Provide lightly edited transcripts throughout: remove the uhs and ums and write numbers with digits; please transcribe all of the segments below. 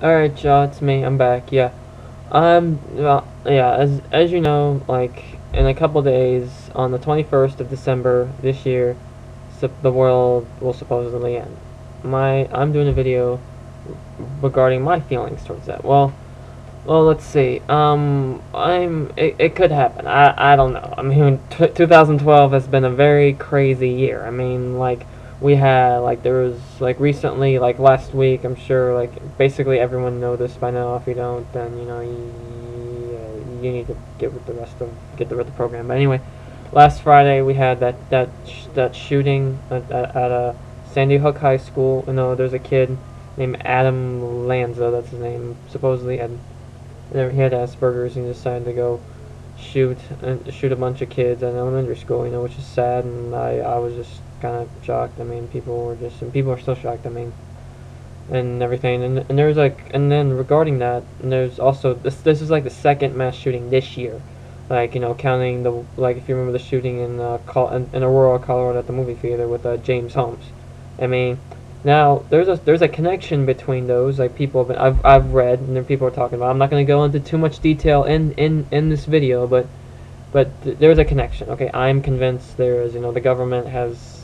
Alright, Joe, it's me. I'm back. Yeah. Well, yeah. As you know, like in a couple days, on the 21st of December this year, the world will supposedly end. I'm doing a video regarding my feelings towards that. Well, let's see. It could happen. I don't know. I mean, 2012 has been a very crazy year. I mean, like, we had, like, there was, like, recently, like, last week, I'm sure, like, basically everyone know this by now. If you don't, then, you need to get the rest of the program. But anyway, last Friday we had that shooting at a Sandy Hook High School. There's a kid named Adam Lanza, that's his name, supposedly, and he had Asperger's, and he decided to go shoot a bunch of kids at an elementary school, which is sad, and I was just kind of shocked. I mean, people are still shocked. I mean, and everything, and there's and then regarding that, and there's also this is like the second mass shooting this year, like counting if you remember the shooting in Aurora, Colorado at the movie theater with James Holmes. I mean, now there's a connection between those. Like people I've read, and then people are talking about. I'm not going to go into too much detail in this video, but there's a connection. Okay, I'm convinced there is. The government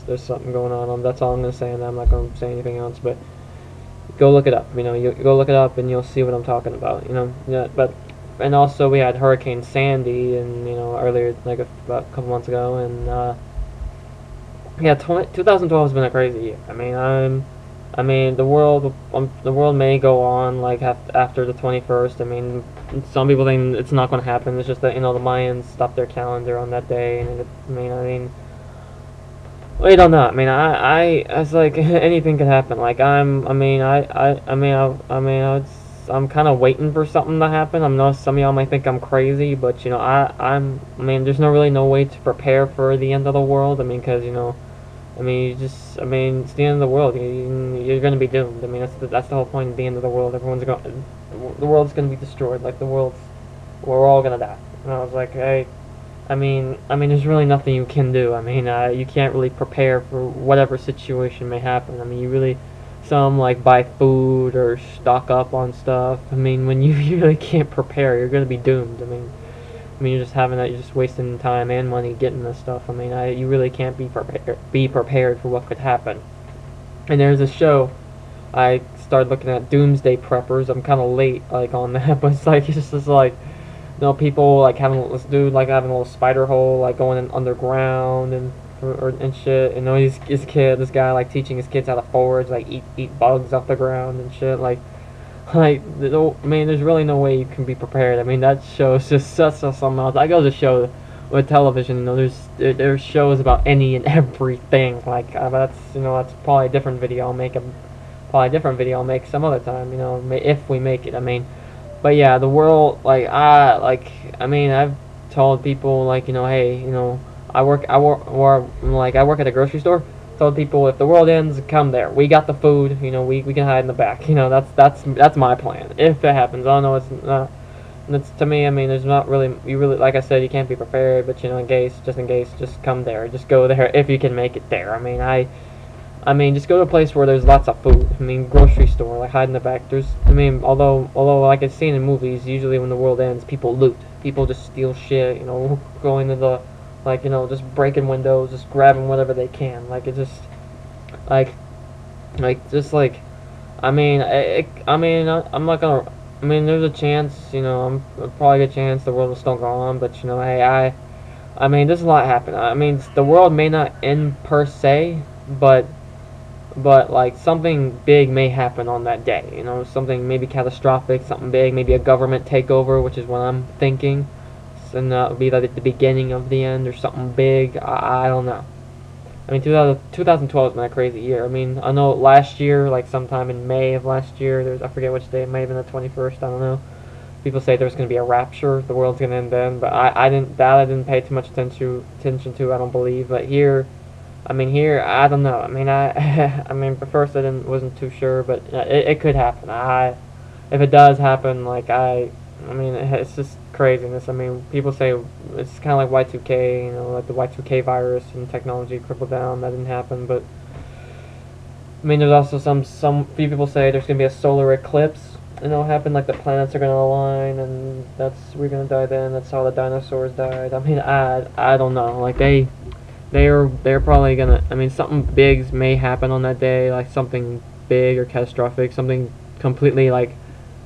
there's something going on. That's all I'm going to say, and I'm not going to say anything else. But go look it up. You go look it up, and you'll see what I'm talking about. Yeah, and also we had Hurricane Sandy, and earlier, like about a couple months ago, and yeah, 2012 has been a crazy year. I mean, the world may go on like after the 21st. I mean, some people think it's not going to happen. It's just that the Mayans stopped their calendar on that day, and we don't know. I mean, it's like anything could happen. Like I'm kind of waiting for something to happen. I know some of y'all might think I'm crazy, but I mean, there's no way to prepare for the end of the world. I mean, because it's the end of the world. You're going to be doomed. I mean, that's the whole point of the end of the world. The world's going to be destroyed. Like we're all going to die. And I was like, hey, I mean, there's really nothing you can do. I mean, you can't really prepare for whatever situation may happen. I mean, some like buy food or stock up on stuff. I mean, when you really can't prepare, you're going to be doomed. I mean, you're just you're just wasting time and money getting this stuff. I mean, you really can't be prepared for what could happen. And there's a show I started looking at, Doomsday Preppers. I'm kind of late, like, on that, but it's just like, people like having this dude like having a little spider hole, like going in underground and shit. This guy like teaching his kids how to forage, like eat bugs off the ground and shit. I mean, there's really no way you can be prepared. I mean, that show is just something else. I go to show with television. There's shows about any and everything. Like that's probably a different video I'll make some other time. If we make it. I mean, but yeah, the world. I mean, I've told people hey, I work at a grocery store. Told people if the world ends, come there. We got the food. We can hide in the back. That's my plan. If it happens, I don't know. It's not. It's to me. I mean, there's not really. Like I said, you can't be prepared. But in case, just come there. Just go there if you can make it there. I mean, just go to a place where there's lots of food. I mean, grocery store, like hide in the back. Although like I've seen in movies, usually when the world ends, people loot. People just steal shit. Going to the just breaking windows, just grabbing whatever they can. It's just, I'm not gonna, there's a chance, probably a good chance the world will still go on, but, hey, there's a lot happening. I mean, the world may not end per se, but something big may happen on that day, something maybe catastrophic, something big, maybe a government takeover, which is what I'm thinking. And that would be like at the beginning of the end or something big. I don't know. I mean, 2012 has been a crazy year. I mean, I know last year, like sometime in May of last year, I forget which day, it may have been the 21st, I don't know. People say there's going to be a rapture, the world's going to end then, but I didn't pay too much attention to, I don't believe. But here, I don't know. I mean, at first I wasn't too sure, but it could happen. If it does happen, it's just craziness. I mean, people say it's kind of like Y2K, like the Y2K virus and technology crippled down. That didn't happen, but I mean, there's also some few people say there's gonna be a solar eclipse. happen, like the planets are gonna align, and we're gonna die then. That's how the dinosaurs died. I mean, I don't know. Like they're probably gonna. I mean, something big may happen on that day, like something big or catastrophic, something completely like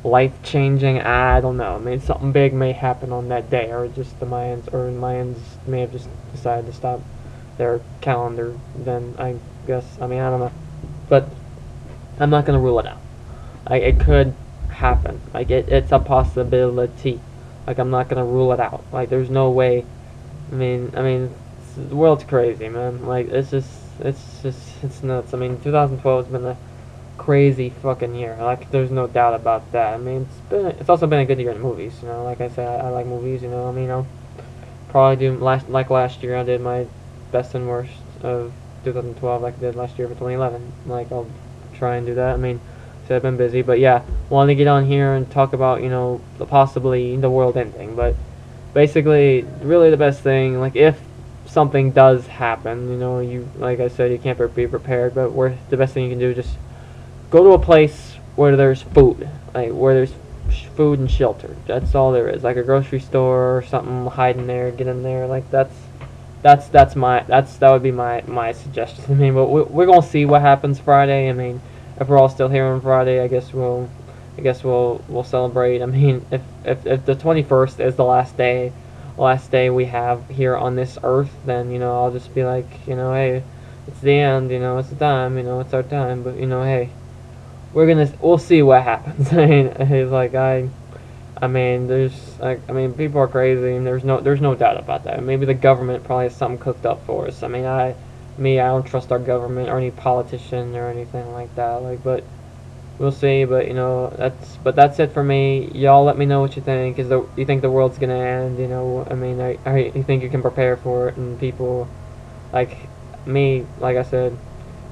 life changing. I don't know. I mean, something big may happen on that day, or just the Mayans may have just decided to stop their calendar. Then I guess. I mean, I don't know, but I'm not gonna rule it out. Like it could happen. Like it's a possibility. Like I'm not gonna rule it out. Like there's no way. I mean, the world's crazy, man. Like it's nuts. I mean, 2012 has been a crazy fucking year. Like there's no doubt about that. I mean, it's also been a good year in movies. You know, like I said, I like movies. You know, I mean, I'll probably do last year. I did my best and worst of 2012, like I did last year for 2011. Like I'll try and do that. I mean, so I've been busy, but yeah, wanted to get on here and talk about possibly the world ending. But basically, really the best thing, like if something does happen, you like I said, you can't be prepared, but the best thing you can do is just go to a place where there's food, like where there's food and shelter. That's all there is, like a grocery store or something. Hide in there, get in there. Like that would be my suggestion. I mean, but we're gonna see what happens Friday. I mean, if we're all still here on Friday, I guess we'll celebrate. I mean, if the 21st is the last day we have here on this earth, then I'll just be like, hey, it's the end. It's the time. It's our time. But hey, we'll see what happens. I mean, it's like I mean, people are crazy, and there's no doubt about that. Maybe the government probably has something cooked up for us. I mean, I don't trust our government or any politician or anything like that. Like, but we'll see. But that's it for me. Y'all, let me know what you think. You think the world's gonna end? I mean, you think you can prepare for it? And people like me, like I said,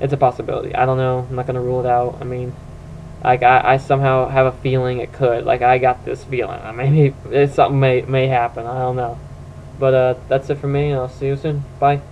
it's a possibility. I don't know. I'm not gonna rule it out. I mean, like I somehow have a feeling it could. Like I got this feeling. I mean, something may happen. I don't know. But that's it for me. I'll see you soon. Bye.